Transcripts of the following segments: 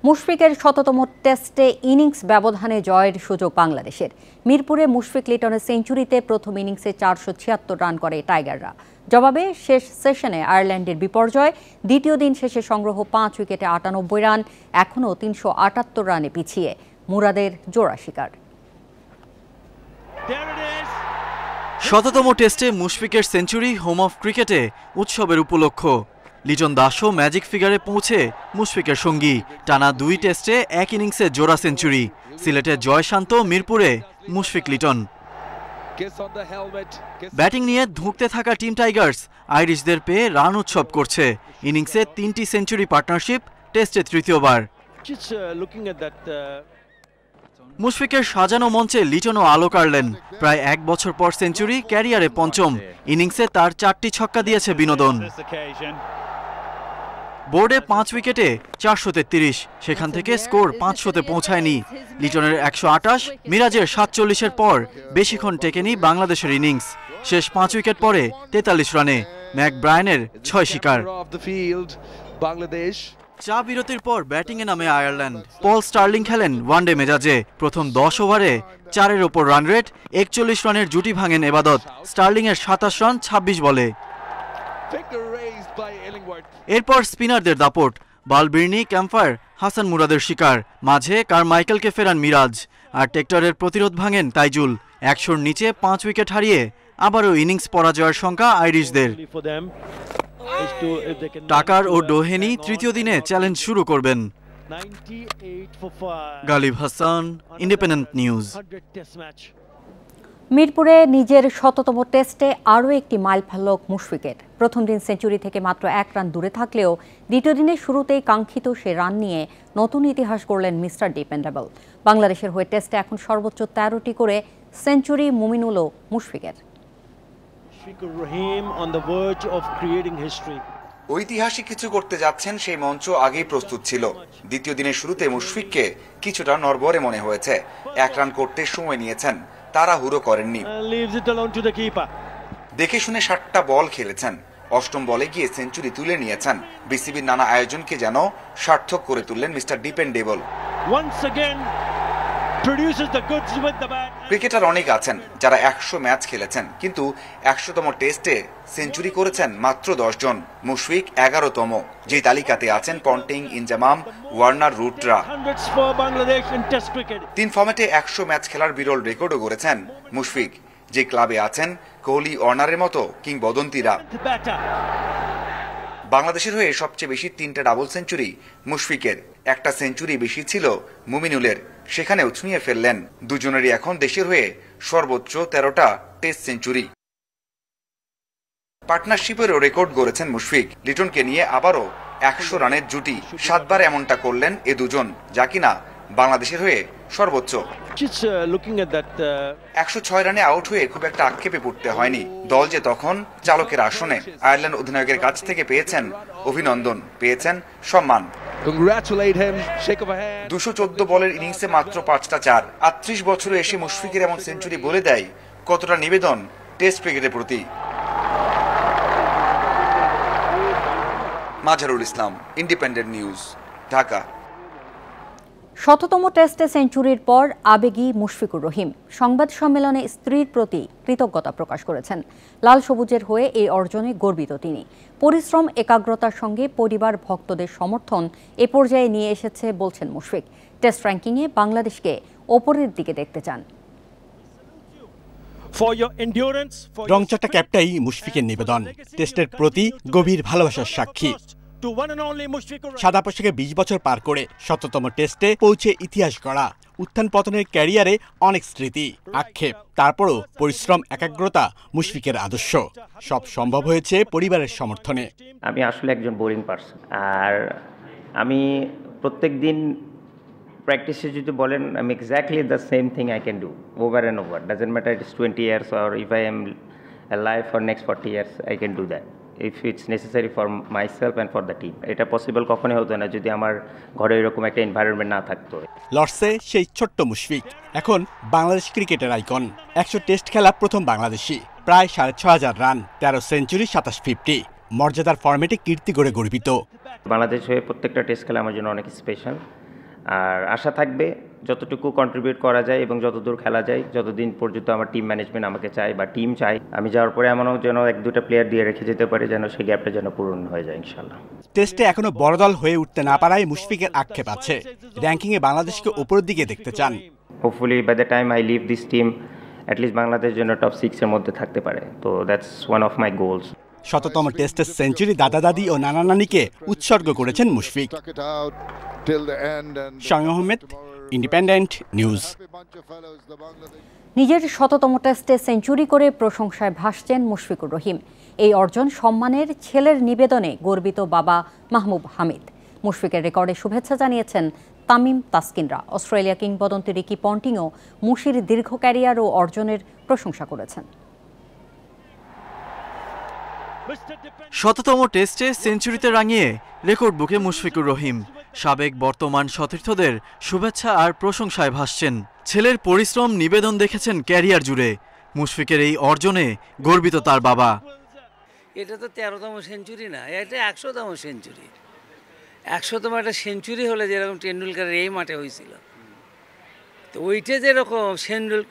মুশফিকের শততম টেস্টে ইনিংস ব্যবধানে জয়ের সুযোগ বাংলাদেশের। মিরপুরে মুশফিক লিটনের সেঞ্চুরিতে প্রথম ইনিংসে 476 রান করে টাইগাররা। জবাবে শেষ সেশনে আয়ারল্যান্ডের বিপর্যয়। দ্বিতীয় দিন শেষে সংগ্রহ 5 উইকেটে 98 রান, এখনও 378 রানে পিছিয়ে মুরাদের জোড়া শিকার। শততম টেস্টে মুশফিকের সেঞ্চুরি হোম অফ ক্রিকেটে উৎসবের উপলক্ষ। লিটন দাসও ম্যাজিক ফিগারে পৌঁছে মুশফিকের সঙ্গী। টানা 2 টেস্টে এক ইনিংসে জোড়া সেঞ্চুরি। সিলেটে জয়শান্ত, মিরপুরে মুশফিক লিটন। ব্যাটিং নিয়ে ধুঁকতে থাকা টিম টাইগার্স আইরিশদের পেয়ে রান উৎসব করছে। ইনিংসে 3টি সেঞ্চুরি পার্টনারশিপ, টেস্টে তৃতীয়বার। মুশফিকের সাজানো মঞ্চে লিটনও আলো কাড়লেন। প্রায় 1 বছর পর সেঞ্চুরি, ক্যারিয়ারে পঞ্চম। ইনিংসে তার 4টি ছক্কা দিয়েছে বিনোদন। বোর্ডে 5 উইকেটে 433, সেখান থেকে স্কোর 500-তে পৌঁছায়নি। লিটনের 128, মিরাজের 47-এর পর বেশিক্ষণ টেকেনি বাংলাদেশের ইনিংস। শেষ 5 উইকেট পরে 43 রানে ম্যাকব্রায়ানের 6 শিকার। চা বিরতির পর ব্যাটিংয়ে নামে আয়ারল্যান্ড। পল স্টার্লিং খেলেন ওয়ানডে মেজাজে। প্রথম 10 ওভারে 4-এর ওপর রান রেট, 41 রানের জুটি ভাঙেন এবাদত। স্টার্লিংয়ের 27 রান 26 বলে। এরপর স্পিনারদের দাপট। বালবির্নি, ক্যাম্পার, হাসান মুরাদের শিকার। মাঝে কারমাইকেলকে ফেরান মিরাজ, আর টেক্টরের প্রতিরোধ ভাঙেন তাইজুল। 100-র নিচে 5 উইকেট হারিয়ে আবারও ইনিংস পরাজয়ের শঙ্কা আইরিশদের। টাকার ও ডোহেনি তৃতীয় দিনে চ্যালেঞ্জ শুরু করবেন। Galib Hasan, Independent News. মিরপুরে নিজের শততম টেস্টে আরও একটি মাইলফলক মুশফিকের। প্রথম দিন সেঞ্চুরি থেকে মাত্র 1 রান দূরে থাকলেও দ্বিতীয় দিনের শুরুতেই কাঙ্ক্ষিত সে রান নিয়ে নতুন ইতিহাস গড়লেন মিস্টার ডিপেন্ডেবল। বাংলাদেশের হয়ে টেস্টে এখন সর্বোচ্চ 13টি করে সেঞ্চুরি মুমিনুলও মুশফিকের। ঐতিহাসিক কিছু করতে যাচ্ছেন, সেই মঞ্চ আগেই প্রস্তুত ছিল। দ্বিতীয় দিনের শুরুতে মুশফিককে কিছুটা নড়বড়ে মনে হয়েছে। 1 রান করতে সময় নিয়েছেন, তাড়াহুড়ো করেননি। দেখে শুনে 7টা বল খেলেছেন। 8ম বলে গিয়ে সেঞ্চুরি তুলে নিয়েছেন। বিসিবির নানা আয়োজনকে যেন সার্থক করে তুললেন মিস্টার ডিপেন্ডেবল। ক্রিকেটার অনেক আছেন যারা 100 ম্যাচ খেলেছেন, কিন্তু 100তম টেস্টে সেঞ্চুরি করেছেন মাত্র 10 জন। মুশফিক 11তম, যে তালিকাতে আছেন পন্টিং, ইনজামাম, ওয়ার্নার, রুটরা। 3 ফর্ম্যাটে 100 ম্যাচ খেলার বিরল রেকর্ডও গড়েছেন মুশফিক, যে ক্লাবে আছেন কোহলি, ওয়ার্নারের মতো কিংবদন্তিরা। বাংলাদেশের হয়ে সবচেয়ে বেশি 3টা ডাবল সেঞ্চুরি মুশফিকের। 1টা সেঞ্চুরি বেশি ছিল মুমিনুলের, সেখানেও ছুঁয়ে ফেললেন। দুজনেরই এখন দেশের হয়ে সর্বোচ্চ 13টা টেস্ট সেঞ্চুরি। পার্টনারশিপেরও রেকর্ড গড়েছেন মুশফিক। লিটনকে নিয়ে আবারও 100 রানের জুটি। 7 বার এমনটা করলেন এ দুজন, যা কিনা বাংলাদেশের হয়ে সর্বোচ্চ। 106 রানে আউট হয়ে খুব একটা আক্ষেপে পড়তে হয়নি। দল যে তখন চালকের আসনে। আয়ারল্যান্ড অধিনায়কের কাছ থেকে পেয়েছেন অভিনন্দন, পেয়েছেন সম্মান। 214 বলের ইনিংসে মাত্র 5টা 4। 38 বছরে এসে মুশফিকের এমন সেঞ্চুরি বলে দেয় কতটা নিবেদন টেস্ট ক্রিকেটের প্রতি। মাঝারুল ইসলাম, ইন্ডিপেন্ডেন্ট নিউজ, ঢাকা। শততম টেস্টে সেঞ্চুরির পর আবেগী মুশফিকুর রহিম সংবাদ সম্মেলনে স্ত্রীর প্রতি কৃতজ্ঞতা প্রকাশ করেছেন। লাল সবুজের হয়ে এই অর্জনে গর্বিত তিনি। পরিশ্রম, একাগ্রতার সঙ্গে পরিবার, ভক্তদের সমর্থন এ পর্যায়ে নিয়ে এসেছে বলছেন মুশফিক। টেস্ট র্যাঙ্কিংয়ে বাংলাদেশকে ওপরের দিকে দেখতে চান। রংচটা ক্যাপটাই মুশফিকের নিবেদন, টেস্টের প্রতি গভীর ভালোবাসার সাক্ষী। সাদা পোশাকে 20 বছর পার করে শততম টেস্টে পৌঁছে ইতিহাস গড়া। উত্থান পতনের ক্যারিয়ারে অনেক স্মৃতি, আক্ষেপ, তারপরও পরিশ্রম, একাগ্রতা মুশফিকের আদর্শ। সব সম্ভব হয়েছে পরিবারের সমর্থনে। আমি আসলে একজন বোরিং পারসন, আর আমি প্রত্যেক দিন প্র্যাকটিসে যদি বলেন, আমি exactly the same thing I can do over and over. Doesn't matter it is 20 years or if I am alive for next 40 years, I can do that if it's necessary for myself and for the team. এটা possible কখনোই হতো না যদি আমার ঘরে এরকম একটা environment না থাকতো। লর্ডসে সেই ছোট্ট মুশফিক এখন বাংলাদেশ ক্রিকেটের আইকন। 100 টেস্ট খেলা প্রথম বাংলাদেশি। প্রায় 6,500 রান, 13 সেঞ্চুরি, 27 50। মর্যাদার ফরম্যাটে কীর্তি গড়ে গর্বিত। বাংলাদেশ হয়ে প্রত্যেকটা টেস্ট খেলা আমার জন্য অনেক স্পেশাল। আর আশা থাকবে যতটুকু কন্ট্রিবিউট করা যায় এবং যতদূর খেলা যায়, যতদিন পর্যন্ত আমার টিম ম্যানেজমেন্ট আমাকে চায় বা টিম চায়, আমি যাওয়ার পরে এমনও যেন 1-2টা প্লেয়ার দিয়ে রেখে যেতে পারে যেন সেই গ্যাপটা যেন পূরণ হয়ে যায় ইনশাল্লাহ। টেস্টে এখনো বড় দল হয়ে উঠতে না পারায় মুশফিকের আক্ষেপ আছে। র্যাঙ্কিংয়ে বাংলাদেশকে উপরের দিকে দেখতে চান। Hopefully by the time I leave this team at least Bangladesh যেন টপ 6 এর মধ্যে থাকতে পারে। তো that's one of my goals. শততম টেস্টের সেঞ্চুরি দাদা দাদি ও নানা নানিকে উৎসর্গ করেছেন মুশফিক। Shamim Ahmed, independent news. নিজের শততম টেস্টে সেঞ্চুরি করে প্রশংসায় ভাসছেন মুশফিকুর রহিম। এই অর্জন সম্মানের ছেলের নিবেদনে গর্বিত বাবা মাহমুব হামিদ। মুশফিকের রেকর্ডে শুভেচ্ছা জানিয়েছেন তামিম তাসকিনরা। অস্ট্রেলিয়া কিংবদন্তি রিকি পন্টিংও মুশির দীর্ঘ ক্যারিয়ার ও অর্জনের প্রশংসা করেছেন। শততম টেস্টে সেঞ্চুরিতে রাঙিয়ে রেকর্ড বুকে মুশফিকুর রহিম। সাবেক বর্তমান সতীর্থদের শুভেচ্ছা আর প্রশংসায় ভাসছেন। ছেলের পরিশ্রম নিবেদন দেখেছেন ক্যারিয়ার জুড়ে। মুশফিকের এই অর্জনে গর্বিত তার বাবা। এটা তো 13তম সেঞ্চুরি না, এটা 100তম সেঞ্চুরি। 100তম একটা সেঞ্চুরি হলে যেরকম টেন্ডুলকারের এই মাঠে হয়েছিল, তো ওইটা যেরকম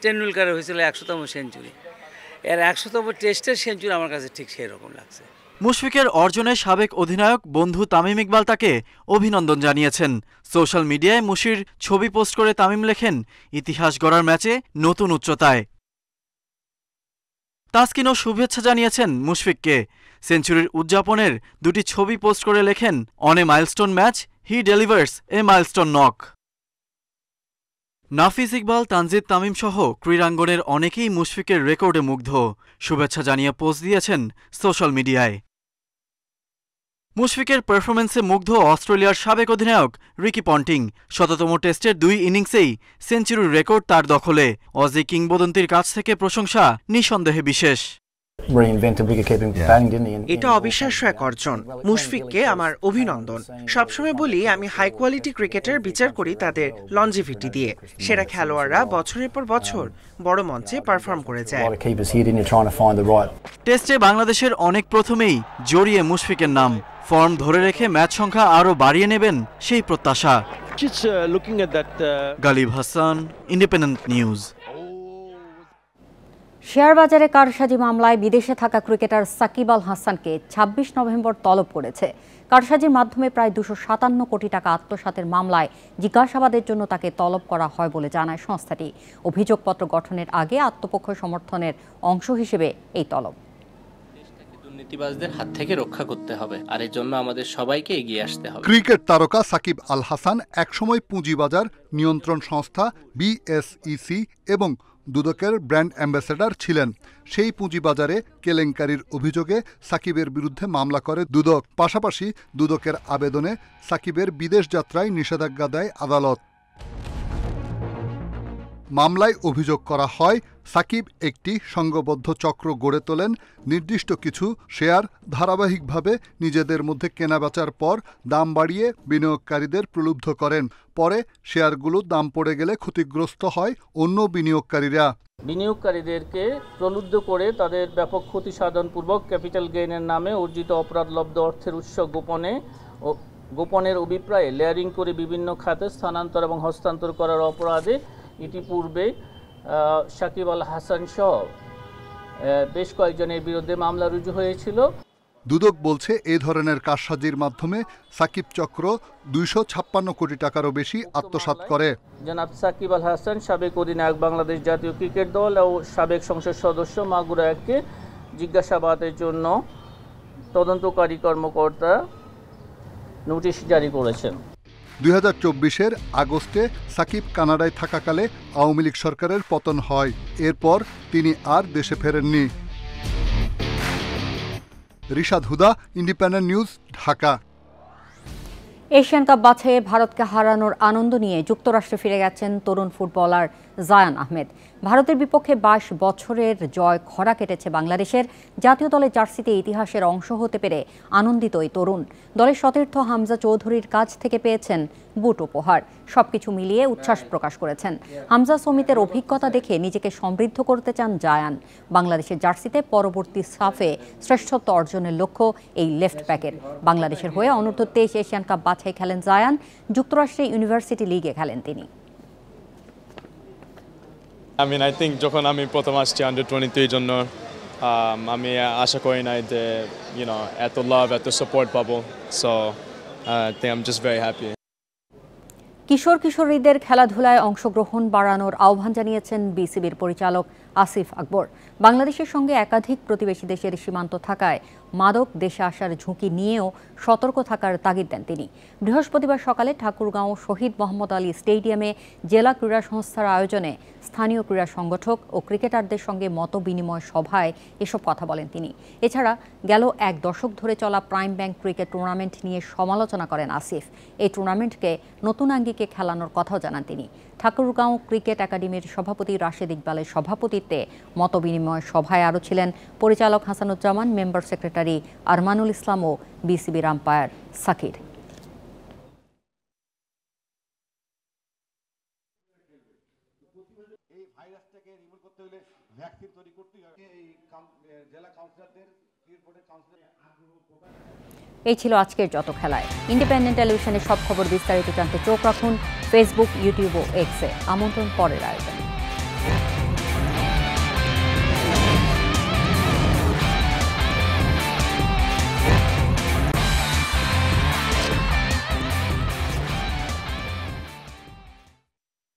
টেন্ডুলকারের হয়েছিল 100তম সেঞ্চুরি, এর 100তম টেস্টের সেঞ্চুরি আমার কাছে ঠিক সেই রকম লাগছে। মুশফিকের অর্জনে সাবেক অধিনায়ক বন্ধু তামিম ইকবাল তাকে অভিনন্দন জানিয়েছেন। সোশ্যাল মিডিয়ায় মুশির ছবি পোস্ট করে তামিম লেখেন, ইতিহাস গড়ার ম্যাচে নতুন উচ্চতায়। তাসকিনও শুভেচ্ছা জানিয়েছেন মুশফিককে। সেঞ্চুরির উদযাপনের দুটি ছবি পোস্ট করে লেখেন, on a milestone match he delivers a milestone knock. Nafees Iqbal, Tanzid Tamim সহ ক্রীড়াঙ্গনের অনেকেই মুশফিকের রেকর্ডে মুগ্ধ। শুভেচ্ছা জানিয়ে পোস্ট দিয়েছেন সোশ্যাল মিডিয়ায়। মুশফিকের পারফরম্যান্সে মুগ্ধ অস্ট্রেলিয়ার সাবেক অধিনায়ক রিকি পন্টিং। শততম টেস্টের 2 ইনিংসেই সেঞ্চুরির রেকর্ড তার দখলে। অজি কিংবদন্তির কাছ থেকে প্রশংসা নিঃসন্দেহে বিশেষ। এটা অবিশ্বাস্য এক অর্জন। মুশফিককে আমার অভিনন্দন। সবসময় বলি, আমি হাই কোয়ালিটি ক্রিকেটের বিচার করি তাদের লনজিভিটি দিয়ে। সেরা খেলোয়াড়রা বছরের পর বছর বড় মঞ্চে পারফর্ম করে যায়। টেস্টে বাংলাদেশের অনেক প্রথমেই জড়িয়ে মুশফিকের নাম। ফর্ম ধরে রেখে ম্যাচ সংখ্যা আরও বাড়িয়ে নেবেন সেই প্রত্যাশা। Galib Hasan, Independent News. Share বাজারে কারসাজি মামলায় বিদেশে থাকা ক্রিকেটার সাকিব আল হাসানকে 26 নভেম্বর তলব করেছে। কারসাজির মাধ্যমে প্রায় 257 কোটি টাকা আত্মসাতের মামলায় জিজ্ঞাসাবাদের জন্য তাকে তলব করা হয় বলে জানায় সংস্থাটি। অভিযোগপত্র গঠনের আগে আত্মপক্ষ সমর্থনের অংশ হিসেবে এই তলব। দুর্নীতিবাজদের হাত থেকে রক্ষা করতে হবে, আর এর জন্য আমাদের সবাইকে এগিয়ে আসতে হবে। ক্রিকেট তারকা সাকিব আল হাসান একসময় পুঁজিবাজার নিয়ন্ত্রণ সংস্থা বিএসইসি এবং দুদকের ব্র্যান্ড অ্যাম্বাসেডর ছিলেন। সেই পুঁজিবাজারে কেলেঙ্কারির অভিযোগে সাকিবের বিরুদ্ধে মামলা করে দুদক। পাশাপাশি দুদকের আবেদনে সাকিবের বিদেশ যাত্রায় নিষেধাজ্ঞা দেয় আদালত। মামলায় অভিযোগ করা হয়, সাকিব একটি সংঘবদ্ধ চক্র গড়ে তোলেন। নির্দিষ্ট কিছু শেয়ার ধারাবাহিকভাবে নিজেদের মধ্যে কেনাবেচার পর দাম বাড়িয়ে বিনিয়োগকারীদের প্রলুব্ধ করেন। পরে শেয়ারগুলোর দাম পড়ে গেলে ক্ষতিগ্রস্ত হয় অন্য বিনিয়োগকারীরা। বিনিয়োগকারীদেরকে প্রলুব্ধ করে তাদের ব্যাপক ক্ষতি সাধনপূর্বক ক্যাপিটাল গেইনের নামে অর্জিত অপরাধলব্ধ অর্থের উৎস গোপনের অভিপ্রায়ে লেয়ারিং করে বিভিন্ন খাতে স্থানান্তর এবং হস্তান্তর করার অপরাধে ইতিপূর্বে সাকিব আল হাসান সহ বেশ কয়েকজনের বিরুদ্ধে মামলা রুজু হয়েছিল। দুদক বলছে এই ধরনের কারসাজির মাধ্যমে সাকিব চক্র 256 কোটি টাকারও বেশি আত্মসাৎ করে। জনাব সাকিব আল হাসান সাবেক অধিনায়ক বাংলাদেশ জাতীয় ক্রিকেট দল ও সাবেক সংসদ সদস্য মাগুরা এককে জিজ্ঞাসাবাদের জন্য তদন্তকারী কর্মকর্তা নোটিশ জারি করেছেন। 2024-এর আগস্টে সাকিব কানাডায় থাকাকালে আওয়ামী লীগ সরকারের পতন হয়। এরপর তিনি আর দেশে ফেরেননি। Rishad Huda, independent news, Dhaka. Asian cup বাছাইয়ে ভারতকে হারানোর আনন্দ নিয়ে যুক্তরাষ্ট্রে ফিরে গেছেন তরুণ ফুটবলার জায়ান আহমেদ। ভারতের বিপক্ষে 22 বছরের জয় খরা কেটেছে বাংলাদেশের। জাতীয় দলের জার্সিতে ইতিহাসের অংশ হতে পেরে আনন্দিত এই তরুণ। দলের সতীর্থ হামজা চৌধুরীর কাছ থেকে পেয়েছেন বুট উপহার। সবকিছু মিলিয়ে উচ্ছ্বাস প্রকাশ করেছেন। হামজা সমিতের অভিজ্ঞতা দেখে নিজেকে সমৃদ্ধ করতে চান জায়ান। বাংলাদেশের জার্সিতে পরবর্তী সাফে শ্রেষ্ঠত্ব অর্জনের লক্ষ্য এই লেফট ব্যাকের। বাংলাদেশের হয়ে অনূর্ধ্ব 23 এশিয়ান কাপ বাছাই মাঠে খেলেন জায়ান, যুক্তরাষ্ট্রের ইউনিভার্সিটি লিগে খেলেন তিনি। I think যখন আমি প্রথম আসছি আন্ডার 23 জন্য আমি আশা করি নাই যে এত লাভ এত সাপোর্ট পাবো, so I think I'm just very happy. কিশোর কিশোরীদের খেলাধুলায় অংশগ্রহণ বাড়ানোর আহ্বান জানিয়েছেন বিসিবির পরিচালক আসিফ আকবর। বাংলাদেশের সঙ্গে একাধিক প্রতিবেশী দেশের সীমান্ত থাকায় মাদক দেশে আসার ঝুঁকি নিয়েও সতর্ক থাকার তাগিদ দেন তিনি। বৃহস্পতিবার সকালে ঠাকুরগাঁও শহীদ মোহাম্মদ আলী স্টেডিয়ামে জেলা ক্রীড়া সংস্থার আয়োজনে স্থানীয় ক্রীড়া সংগঠক ও ক্রিকেটারদের সঙ্গে মত বিনিময় সভায় এসব কথা বলেন তিনি। এছাড়া গেল এক দশক ধরে চলা প্রাইম ব্যাংক ক্রিকেট টুর্নামেন্ট নিয়ে সমালোচনা করেন আসিফ। এই টুর্নামেন্টকে নতুন আঙ্গিকে খেলানোর কথাও জানান তিনি। ঠাকুরগাঁও ক্রিকেট একাডেমির সভাপতি রাশেদ ইকবালের সভাপতিত্বে মতবিনিময় সভায় আরও ছিলেন পরিচালক হাসানুজ্জামান, মেম্বার সেক্রেটারি আরমানুল ইসলাম ও বিসিবির আম্পায়ার সাকির। এই ছিল আজকের যত খেলায়। ইন্ডিপেন্ডেন্ট টেলিভিশনের সব খবর বিস্তারিত জানতে চোখ রাখুন ফেসবুক, ইউটিউব ও এক্সে। আমন্ত্রণ পরের আয়োজনে।